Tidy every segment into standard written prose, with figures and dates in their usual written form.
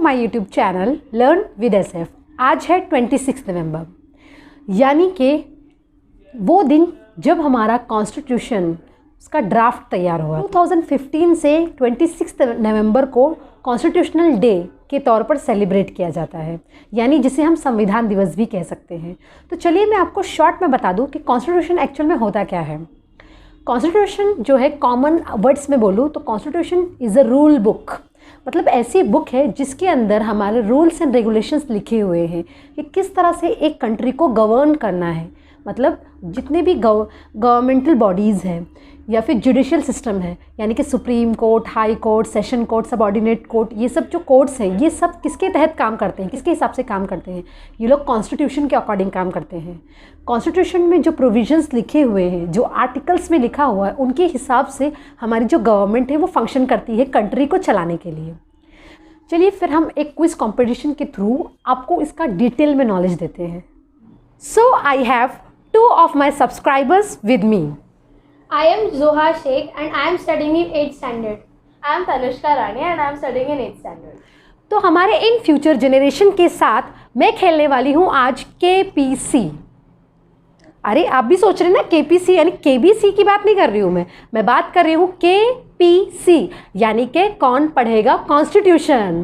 My YouTube channel learn with SF। आज है 26 नवंबर, यानी कि वो दिन जब हमारा कॉन्स्टिट्यूशन उसका ड्राफ्ट तैयार हुआ। 2015 से 26 नवंबर को कॉन्स्टिट्यूशनल डे के तौर पर सेलिब्रेट किया जाता है, यानी जिसे हम संविधान दिवस भी कह सकते हैं। तो चलिए मैं आपको शॉर्ट में बता दूं कि कॉन्स्टिट्यूशन एक्चुअल में होता क्या है। कॉन्स्टिट्यूशन जो है, कॉमन वर्ड्स में बोलूँ तो constitution is a rule book, मतलब ऐसी बुक है जिसके अंदर हमारे रूल्स एंड रेगुलेशंस लिखे हुए हैं कि किस तरह से एक कंट्री को गवर्न करना है। मतलब जितने भी गवर्नमेंटल बॉडीज़ हैं या फिर जुडिशियल सिस्टम है, यानी कि supreme court, high court, session court, subordinate court, ये सब जो कोर्ट्स हैं ये सब किसके तहत काम करते हैं, किसके हिसाब से काम करते हैं? ये लोग कॉन्स्टिट्यूशन के अकॉर्डिंग काम करते हैं। कॉन्स्टिट्यूशन में जो प्रोविजंस लिखे हुए हैं, जो आर्टिकल्स में लिखा हुआ है, उनके हिसाब से हमारी जो गवर्नमेंट है वो फंक्शन करती है कंट्री को चलाने के लिए। चलिए फिर हम एक क्विज कंपटीशन के थ्रू आपको इसका डिटेल में नॉलेज देते हैं। सो I have 2 of my subscribers with me. I am Zoha Sheikh and I am studying in 8th standard. I am Tanushka Rani and I am studying in 8th standard. तो हमारे in future generation के साथ मैं खेलने वाली हूँ आज KPC। अरे आप भी सोच रहे हैं ना KPC यानी KBC की बात नहीं कर रही हूँ मैं बात कर रही हूँ KPC यानी कि कौन पढ़ेगा कॉन्स्टिट्यूशन।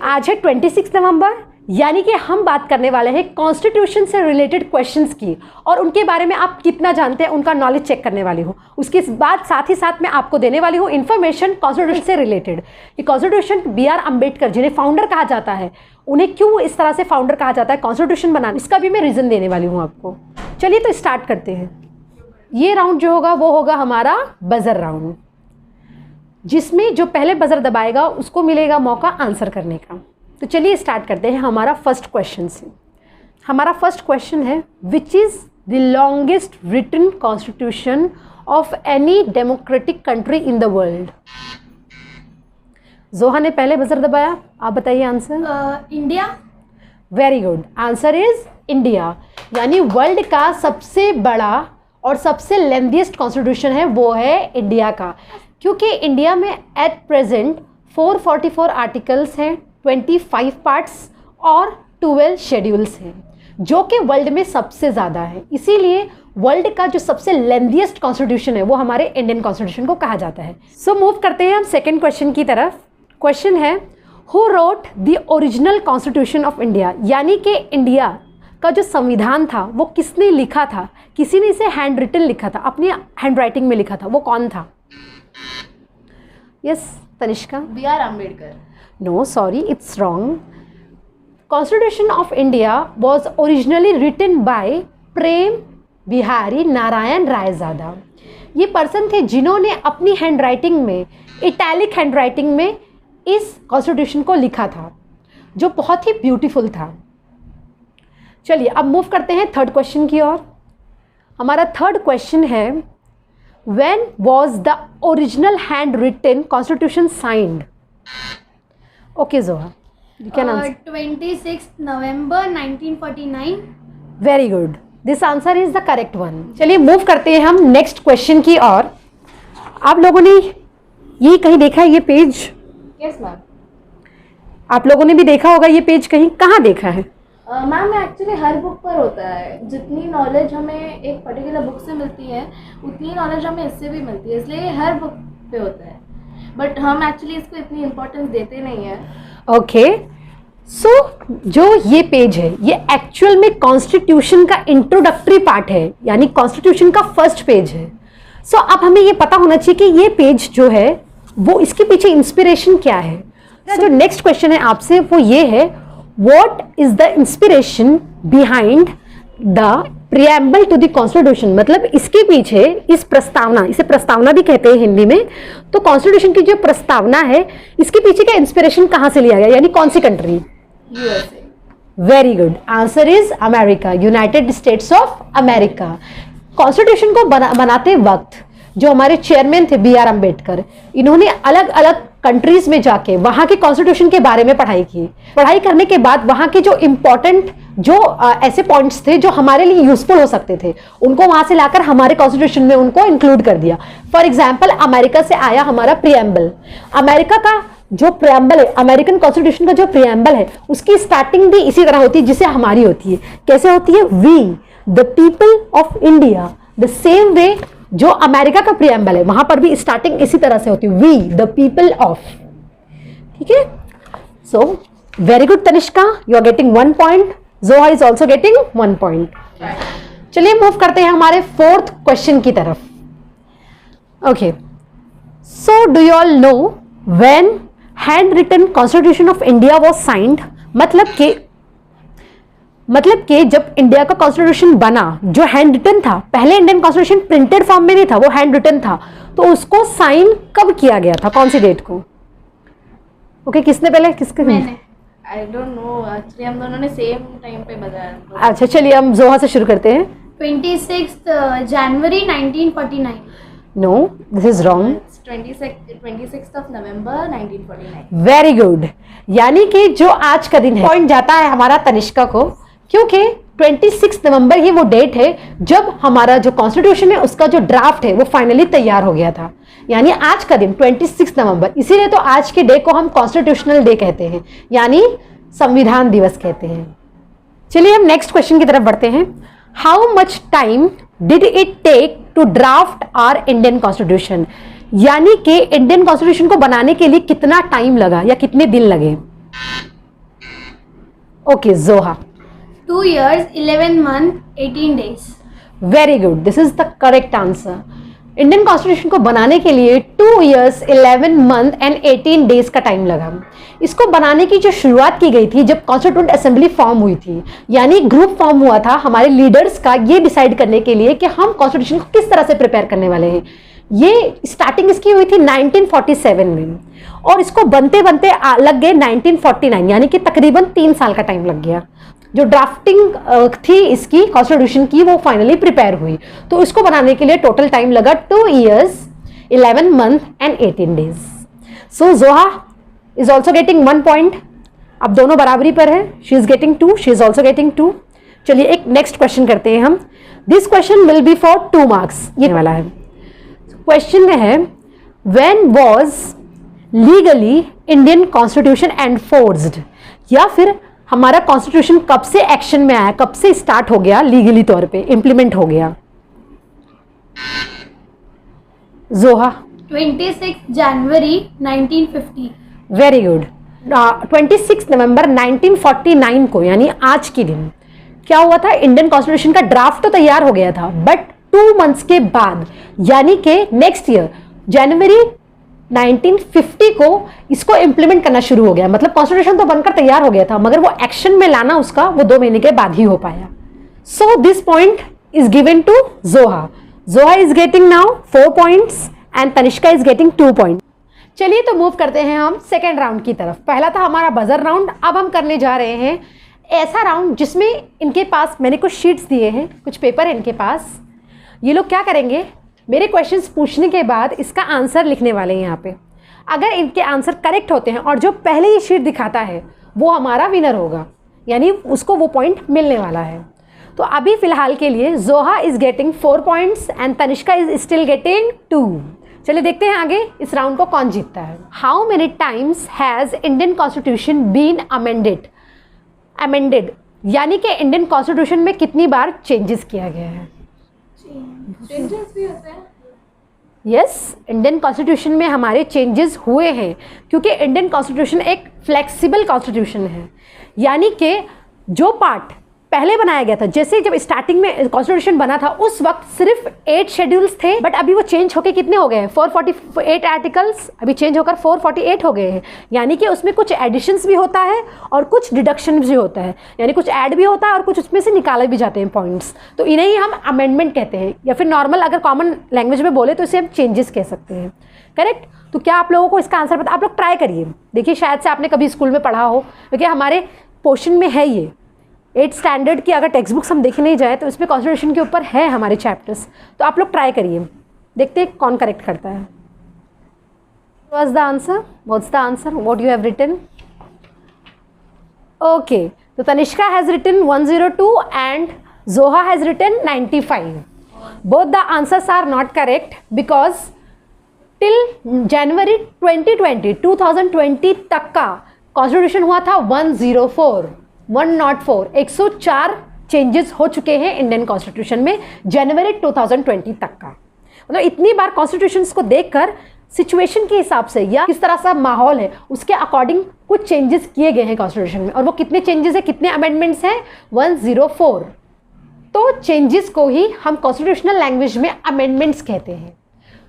आज है 26 नवंबर, यानी कि हम बात करने वाले हैं कॉन्स्टिट्यूशन से रिलेटेड क्वेश्चंस की, और उनके बारे में आप कितना जानते हैं उनका नॉलेज चेक करने वाली हूँ। उसके बाद साथ ही साथ मैं आपको देने वाली हूँ इन्फॉर्मेशन कॉन्स्टिट्यूशन से रिलेटेड कि कॉन्स्टिट्यूशन BR अम्बेडकर जिन्हें फाउंडर कहा जाता है, उन्हें क्यों इस तरह से फाउंडर कहा जाता है कॉन्स्टिट्यूशन बनाने, इसका भी मैं रीज़न देने वाली हूँ आपको। चलिए तो स्टार्ट करते हैं। ये राउंड जो होगा वो होगा हमारा बजर राउंड, जिसमें जो पहले बजर दबाएगा उसको मिलेगा मौका आंसर करने का। तो चलिए स्टार्ट करते हैं हमारा फर्स्ट क्वेश्चन से। हमारा फर्स्ट क्वेश्चन है, which is the longest written constitution of any democratic country in the world? Zoha ने पहले बजर दबाया, आप बताइए answer. India. Very good, answer is India, यानी वर्ल्ड का सबसे बड़ा और सबसे लेंथीएस्ट कॉन्स्टिट्यूशन है वो है इंडिया का, क्योंकि इंडिया में एट प्रेजेंट 444 आर्टिकल्स हैं, 25 पार्ट्स और 12 शेड्यूल्स हैं, जो कि वर्ल्ड में सबसे ज़्यादा है। इसीलिए वर्ल्ड का जो सबसे लेंथीएस्ट कॉन्स्टिट्यूशन है वो हमारे इंडियन कॉन्स्टिट्यूशन को कहा जाता है। सो मूव करते हैं हम सेकंड क्वेश्चन की तरफ। क्वेश्चन है, who wrote the original constitution of India, यानी कि इंडिया का जो संविधान था वो किसने लिखा था? किसी ने इसे हैंड रिटन लिखा था, अपनी हैंड राइटिंग में लिखा था, वो कौन था? Yes Tanishka. BR Ambedkar. No, sorry, it's wrong. Constitution of India was originally written by प्रेम बिहारी नारायण रायज़ादा। ये पर्सन थे जिन्होंने अपनी हैंड राइटिंग में, इटैलिक हैंड राइटिंग में इस कॉन्स्टिट्यूशन को लिखा था, जो बहुत ही ब्यूटीफुल था। चलिए अब मूव करते हैं थर्ड क्वेश्चन की ओर। हमारा थर्ड क्वेश्चन है, When was the original handwritten constitution signed? Okay, Zoha, you can answer. 26 November 1949. Very good. This answer is the correct one. चलिए मूव करते हैं हम नेक्स्ट क्वेश्चन की ओर। आप लोगों ने ये कहीं देखा है ये पेज? Yes ma'am. आप लोगों ने भी देखा होगा ये पेज, कहीं कहाँ देखा है? मैम एक्चुअली हर बुक पर होता है। जितनी नॉलेज हमें एक पर्टिकुलर बुक से मिलती है उतनी नॉलेज हमें इससे भी मिलती है, इसलिए हर बुक पे होता है, बट हम एक्चुअली इसको इतनी इम्पोर्टेंस देते नहीं है। ओके, सो जो ये पेज है ये एक्चुअल में कॉन्स्टिट्यूशन का इंट्रोडक्टरी पार्ट है, यानी कॉन्स्टिट्यूशन का फर्स्ट पेज है। सो अब हमें ये पता होना चाहिए कि ये पेज जो है वो इसके पीछे इंस्पिरेशन क्या है। जो नेक्स्ट क्वेश्चन है आपसे वो ये है, what is the inspiration behind the preamble to the constitution, मतलब इसके पीछे इस प्रस्तावना, इसे प्रस्तावना भी कहते हैं हिंदी में, तो कॉन्स्टिट्यूशन की जो प्रस्तावना है इसके पीछे का इंस्पिरेशन कहाँ से लिया गया, यानी कौन सी country? USA। Very good, answer is America, United States of America. Constitution को बनाते वक्त जो हमारे चेयरमैन थे BR अम्बेडकर, इन्होंने अलग अलग कंट्रीज में जाके वहाँ के कॉन्स्टिट्यूशन के बारे में पढ़ाई की। पढ़ाई करने के बाद वहाँ के जो इम्पोर्टेंट जो ऐसे पॉइंट्स थे जो हमारे लिए यूजफुल हो सकते थे, उनको वहाँ से लाकर हमारे कॉन्स्टिट्यूशन में उनको इंक्लूड कर दिया। फॉर एग्जाम्पल अमेरिका से आया हमारा प्रिएम्बल। अमेरिका का जो प्रियम्बल है, अमेरिकन कॉन्स्टिट्यूशन का जो प्रियम्बल है, उसकी स्टार्टिंग भी इसी तरह होती है जिसे हमारी होती है। कैसे होती है? We the people of India, the same way जो अमेरिका का प्रियम्बल है वहां पर भी स्टार्टिंग इसी तरह से होती है, वी द पीपल ऑफ। ठीक है, so very good Tanishka, you are getting 1 point, Zoha is also getting 1 point. चलिए मूव करते हैं हमारे 4th क्वेश्चन की तरफ। Okay, so do you all know when hand written constitution of India was signed? मतलब कि जब इंडिया का कॉन्स्टिट्यूशन बना, जो हैंड रिटन था, पहले इंडियन कॉन्स्टिट्यूशन प्रिंटेड फॉर्म में नहीं था, वो हैंड रिटन था, तो उसको साइन कब किया गया था, कौन सी डेट को? ओके, किसने पहले, किसके? मैंने, आई डोंट नो एक्चुअली, हम दोनों ने सेम टाइम पे बताया। अच्छा चलिए हम जोहा से शुरू करते हैं। 26 जनवरी 1949। No, this is wrong. 26 of November 1949। Very good, यानी कि जो आज का दिन है, पॉइंट जाता है हमारा तनिष्का को, क्योंकि 26 नवंबर ही वो डेट है जब हमारा जो कॉन्स्टिट्यूशन है उसका जो ड्राफ्ट है वो फाइनली तैयार हो गया था। यानी आज का दिन 26 नवंबर, इसीलिए तो आज के डे को हम कॉन्स्टिट्यूशनल डे कहते हैं, यानी संविधान दिवस कहते हैं। चलिए हम नेक्स्ट क्वेश्चन की तरफ बढ़ते हैं। How much time did it take to draft our Indian constitution? यानी कि इंडियन कॉन्स्टिट्यूशन को बनाने के लिए कितना टाइम लगा या कितने दिन लगे? ओके जोहा। 2 years 11 months 18 days। Very good, this is the correct answer. Indian constitution को बनाने के लिए 2 years 11 months एंड 18 days का टाइम लगा। इसको बनाने की जो शुरुआत की गई थी जब कॉन्स्टिट्यूंट असेंबली फॉर्म हुई थी, यानी ग्रुप फॉर्म हुआ था हमारे लीडर्स का, ये डिसाइड करने के लिए कि हम कॉन्स्टिट्यूशन को किस तरह से प्रिपेयर करने वाले हैं। ये स्टार्टिंग इसकी हुई थी 1947 में और इसको बनते बनते लग गए 1949, यानी कि तकरीबन 3 साल का टाइम लग गया। जो ड्राफ्टिंग थी इसकी कॉन्स्टिट्यूशन की वो फाइनली प्रिपेयर हुई, तो इसको बनाने के लिए टोटल टाइम लगा 2 years 11 months एंड 18 days। सो जोहा इज ऑल्सो गेटिंग 1 पॉइंट। अब दोनों बराबरी पर है, she is getting 2, she is also getting 2। चलिए एक नेक्स्ट क्वेश्चन करते हैं हम। This question will be for 2 marks, ये वाला है। क्वेश्चन में है when was legally Indian constitution enforced, या फिर हमारा कॉन्स्टिट्यूशन कब से एक्शन में आया, कब से स्टार्ट हो गया, लीगली तौर पे इंप्लीमेंट हो गया? जोहा। 26 जनवरी 1950। Very good. 26 नवंबर 1949 को, यानी आज के दिन क्या हुआ था, इंडियन कॉन्स्टिट्यूशन का ड्राफ्ट तो तैयार हो गया था, बट 2 months के बाद यानी कि नेक्स्ट ईयर जनवरी 1950 को इसको इंप्लीमेंट करना शुरू हो गया। मतलब कॉन्स्टिट्यूशन तो बनकर तैयार हो गया था मगर वो एक्शन में लाना उसका वो 2 महीने के बाद ही हो पाया। So this point is given to Zoha. Zoha is getting now 4 points and Tanishka is getting 2 points। चलिए तो मूव करते हैं हम सेकेंड राउंड की तरफ। पहला था हमारा बजर राउंड, अब हम करने जा रहे हैं ऐसा राउंड जिसमें इनके पास मैंने कुछ शीट्स दिए हैं, कुछ पेपर है इनके पास। ये लोग क्या करेंगे, मेरे क्वेश्चंस पूछने के बाद इसका आंसर लिखने वाले हैं यहाँ पे। अगर इनके आंसर करेक्ट होते हैं और जो पहले ये शीट दिखाता है वो हमारा विनर होगा, यानी उसको वो पॉइंट मिलने वाला है। तो अभी फिलहाल के लिए जोहा is getting 4 points and Tanishka is still getting 2। चलिए देखते हैं आगे इस राउंड को कौन जीतता है। How many times has Indian constitution been amended, यानी कि इंडियन कॉन्स्टिट्यूशन में कितनी बार चेंजेस किया गया है? चेंजेस भी होते हैं। यस, इंडियन कॉन्स्टिट्यूशन में हमारे चेंजेस हुए हैं क्योंकि इंडियन कॉन्स्टिट्यूशन एक फ्लेक्सिबल कॉन्स्टिट्यूशन है, यानी कि जो पार्ट पहले बनाया गया था, जैसे जब स्टार्टिंग में कॉन्स्टिट्यूशन बना था उस वक्त सिर्फ 8 शेड्यूल्स थे, बट अभी वो चेंज होकर कितने हो गए हैं, 448 आर्टिकल्स अभी चेंज होकर 448 हो गए हैं। यानी कि उसमें कुछ एडिशंस भी होता है और कुछ डिडक्शन भी होता है, यानी कुछ ऐड भी होता है और कुछ उसमें से निकाले भी जाते हैं पॉइंट्स। तो इन्हें ही हम अमेंडमेंट कहते हैं, या फिर नॉर्मल अगर कॉमन लैंग्वेज में बोले तो इसे हम चेंजेस कह सकते हैं। करेक्ट? तो क्या आप लोगों को इसका आंसर पता? आप लोग ट्राई करिए, देखिए शायद से आपने कभी स्कूल में पढ़ा हो, क्योंकि हमारे पोर्शन में है ये 8th स्टैंडर्ड की अगर टेक्स्ट बुक्स हम देखने नहीं जाए तो इसमें कॉन्स्टिट्यूशन के ऊपर है हमारे चैप्टर्स। तो आप लोग ट्राई करिए, देखते हैं कौन करेक्ट करता है। What's the answer? What's the answer? What you have written? Okay, so Tanishka has written 102 and Zoha has written 95. Both the answers are not correct because till जनवरी 2020 तक का कॉन्स्टिट्यूशन हुआ था 104 104 चेंजेस हो चुके हैं इंडियन कॉन्स्टिट्यूशन में जनवरी 2020 तक का। मतलब इतनी बार कॉन्स्टिट्यूशंस को देखकर सिचुएशन के हिसाब से या किस तरह सा माहौल है उसके अकॉर्डिंग कुछ चेंजेस किए गए हैं कॉन्स्टिट्यूशन में। और वो कितने चेंजेस है, कितने अमेंडमेंट्स हैं? 104। तो चेंजेस को ही हम कॉन्स्टिट्यूशनल लैंग्वेज में अमेंडमेंट्स कहते हैं,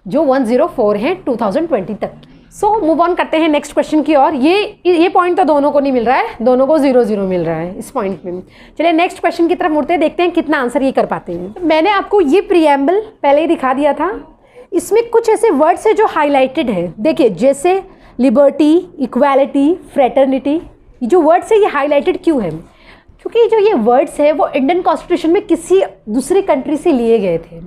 जो 104 हैं 2020 तक। सो मूव ऑन करते हैं नेक्स्ट क्वेश्चन की ओर। ये पॉइंट तो दोनों को नहीं मिल रहा है, दोनों को 0-0 मिल रहा है इस पॉइंट में। चलिए नेक्स्ट क्वेश्चन की तरफ मुड़ते हैं, देखते हैं कितना आंसर ये कर पाते हैं। मैंने आपको ये प्रीएम्बल पहले ही दिखा दिया था। इसमें कुछ ऐसे वर्ड्स है जो हाईलाइटेड है। देखिए जैसे लिबर्टी, इक्वालिटी, फ्रेटर्निटी, ये जो वर्ड्स है ये हाईलाइटेड क्यों है? क्योंकि जो ये वर्ड्स है वो इंडियन कॉन्स्टिट्यूशन में किसी दूसरी कंट्री से लिए गए थे।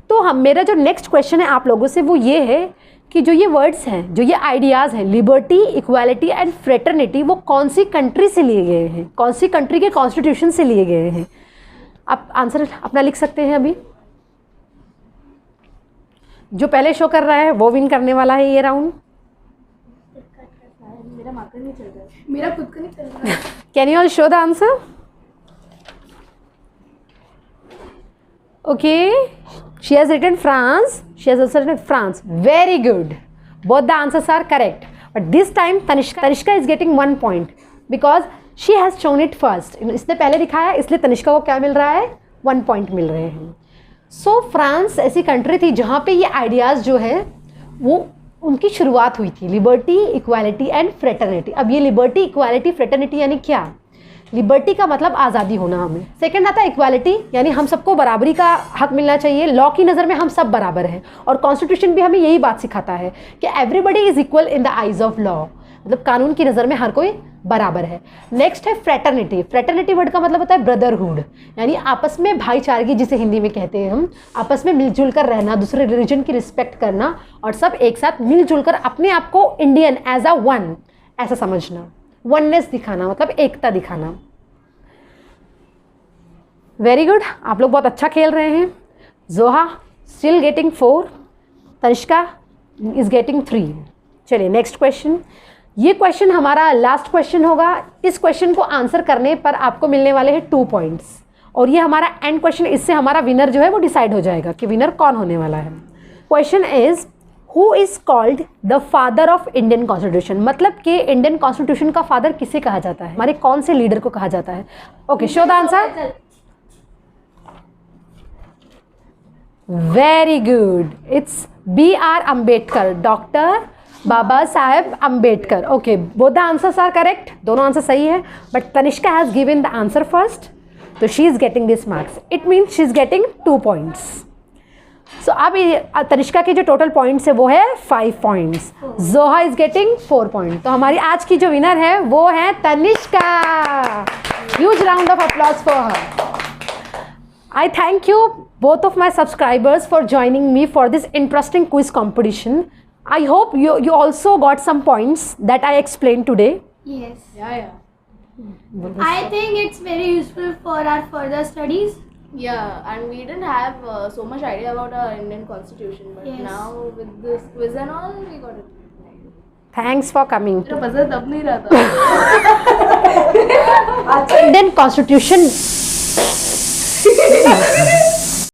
तो मेरा जो नेक्स्ट क्वेश्चन है आप लोगों से वो ये है कि जो ये वर्ड्स हैं, जो ये आइडियाज़ हैं, लिबर्टी, इक्वालिटी एंड फ्रेटर्निटी, वो कौन सी कंट्री से लिए गए हैं, कौन सी कंट्री के कॉन्स्टिट्यूशन से लिए गए हैं? आप आंसर अपना लिख सकते हैं। अभी जो पहले शो कर रहा है वो विन करने वाला है ये राउंड। मेरा मार्कर नहीं चल रहा है, मेरा खुद का नहीं चल रहा है। Can you all show the answer? Okay, she has written France. She has also written France. Very good. Both the answers are correct. But this time Tanishka is getting 1 point because she has shown it first. इसने पहले दिखाया इसलिए तनिष्का को क्या मिल रहा है? 1 point मिल रहे हैं। So France ऐसी कंट्री थी जहाँ पे ये आइडियाज़ जो है वो उनकी शुरुआत हुई थी, लिबर्टी, इक्वालिटी एंड फ्रेटर्निटी। अब ये लिबर्टी, इक्वालिटी, फ्रेटर्निटी यानी क्या? लिबर्टी का मतलब आज़ादी होना हमें। सेकंड आता है इक्वालिटी, यानी हम सबको बराबरी का हक मिलना चाहिए। लॉ की नज़र में हम सब बराबर हैं और कॉन्स्टिट्यूशन भी हमें यही बात सिखाता है कि everybody is equal in the eyes of law, मतलब कानून की नज़र में हर कोई बराबर है। नेक्स्ट है फ्रेटर्निटी। फ्रेटर्निटी वर्ड का मतलब होता है ब्रदरहुड, यानी आपस में भाईचारगी, जिसे हिंदी में कहते हैं हम, आपस में मिलजुल कर रहना, दूसरे रिलीजन की रिस्पेक्ट करना और सब एक साथ मिलजुल कर अपने आप को इंडियन एज अ वन ऐसा समझना, वननेस दिखाना, मतलब एकता दिखाना। वेरी गुड, आप लोग बहुत अच्छा खेल रहे हैं। जोहा still getting 4, Tanishka is getting 3। चलिए नेक्स्ट क्वेश्चन। ये क्वेश्चन हमारा लास्ट क्वेश्चन होगा। इस क्वेश्चन को आंसर करने पर आपको मिलने वाले हैं 2 पॉइंट्स और ये हमारा एंड क्वेश्चन। इससे हमारा विनर जो है वो डिसाइड हो जाएगा कि विनर कौन होने वाला है। Question is who is called the father of Indian constitution, मतलब कि इंडियन कॉन्स्टिट्यूशन का फादर किसे कहा जाता है, हमारे कौन से लीडर को कहा जाता है? Okay, show the answer. Very good, it's B.R. Ambedkar, doctor Baba Saheb Ambedkar. Okay, both the answers are correct, दोनों आंसर सही है। But Tanishka has given the answer first, तो she is getting this marks. It means she is getting 2 points. So अब तनिष्का के जो total points है वो है 5 पॉइंट्स। जोहा इज गेटिंग 4 पॉइंट। तो हमारी आज की जो विनर है वो है Tanishka. Huge round of applause for her. I thank you both of my subscribers for joining me for this interesting quiz competition. I hope you also got some points that I explained today. Yes. Yeah. I think it's very useful for our further studies. Yeah, and we didn't have so much idea about our Indian constitution, but Yes. now with this quiz and all, we got it. Thanks for coming. मेरा budget दब नहीं रहा था। Indian Constitution